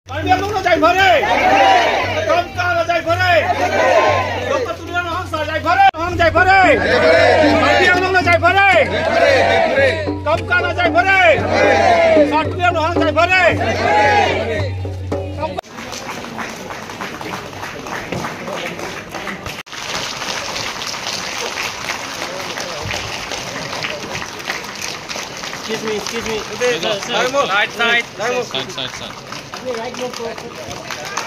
কাৰ্বি আংলং যাই ভৰে কমকা যাই ভৰে লোকতুলিয়া নহং যাই ভৰে নহং যাই ভৰে কাৰ্বি আংলং যাই ভৰে কমকা যাই ভৰে সাতুলিয়া নহং যাই ভৰে Excuse me. Side. Right move.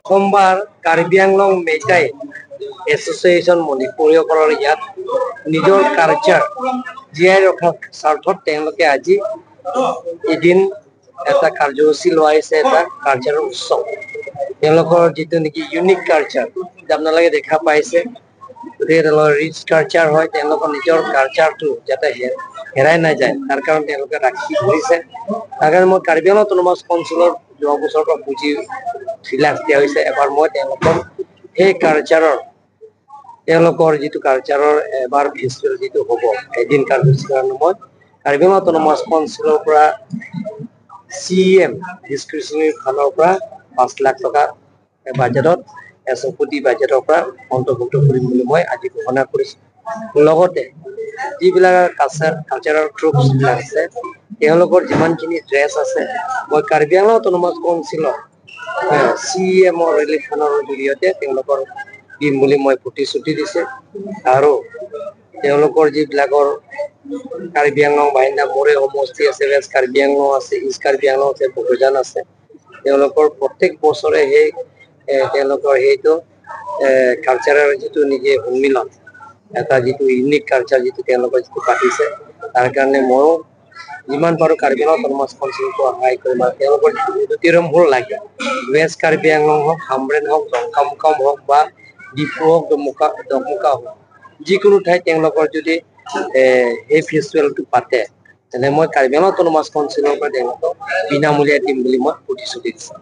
সোমবাৰ কাৰ্বি আংলং মেইটাই এছ'চিয়েশ্যন মণিপুৰীয়সকলৰ ইয়াত নিজৰ কালচাৰ জীয়াই ৰখাৰ স্বাৰ্থত তেওঁলোকে আজি এদিন এটা কাৰ্যসূচী লোৱাইছে এটা কালচাৰৰ উৎসৱ তেওঁলোকৰ যিটো নেকি ইউনিক কালচাৰ আপোনালোকে দেখা পাইছে গতিকে তেওঁলোকৰ ৰিচ কালচাৰ হয় তেওঁলোকৰ নিজৰ কালচাৰটো যাতে হেৰাই নাযায় তাৰ কাৰণে তেওঁলোকে ৰাখি ধৰিছে তাৰ কাৰণে মই কাৰ্বি আংলং অট'নমাছ কাউন্সিলৰ যোৱা বছৰৰ পৰা বুজি ৰিলেক্স দিয়া হৈছে এবাৰ মই তেওঁলোকৰ সেই কালচাৰৰ তেওঁলোকৰ যিটো কালচাৰৰ এবাৰ ফেষ্টিভেল যিটো হ'ব এদিন কাৰ্যসূচীৰ কাৰণে মই কাৰ্বি আংলং অট'নমাছ কাউন্সিলৰ পৰা CM ডিছক্ৰিপশ্যনেৰী ফালৰ পৰা 5 লাখ টকা বাজেটত কোটি বাজেটৰ পৰা অন্তৰ্ভুক্ত কৰিম বুলি মই আজি ঘোষণা কৰিছোঁ লগতে যিবিলাক কালচাৰেল ট্ৰুপছ আছে তেওঁলোকৰ যিমানখিনি ড্ৰেছ আছে মই কাৰ্বি আংলং অট'নমাছ কাউন্সিলৰ CM ৰিলিফ ফাণ্ডৰ জৰিয়তে তেওঁলোকৰ দিম বুলি মই প্ৰতিশ্ৰুতি দিছে আৰু তেওঁলোকৰ যিবিলাকৰ কাৰ্বি আংলং বাহিন্দা মোৰে সমষ্টি আছে ৱেষ্ট কাৰ্বি আংলং আছে ইষ্ট কাৰ্বি আংলং আছে বকৈজান আছে তেওঁলোকৰ প্ৰত্যেক বছৰে সেই তেওঁলোকৰ সেইটো কালচাৰৰ যিটো নেকি সন্মিলন এটা যিটো ইউনিক কালচাৰ যিটো তেওঁলোকৰ যিটো পাতিছে তাৰ কাৰণে ময়ো যিমান পাৰোঁ কাৰ্বি আংলং অট'নমাছ কাউন্সিলক সহায় কৰিম আৰু তেওঁলোকৰ যিটো উদতিৰম হ'ল লাগে ৱেষ্ট কাৰ্বি আংলং হওক হামৰেন হওক দমকাম হওক বা ডিফু হওক ডমুকা হওক যিকোনো ঠাইত তেওঁলোকৰ যদি এই ফেষ্টিভেলটো পাতে তেনে মই কাৰ্বি আংলং অট'নমাছ কাউন্সিলৰ পৰা তেওঁলোকক বিনামূলীয়া দিম বুলি মই প্ৰতিশ্ৰুতি দিছোঁ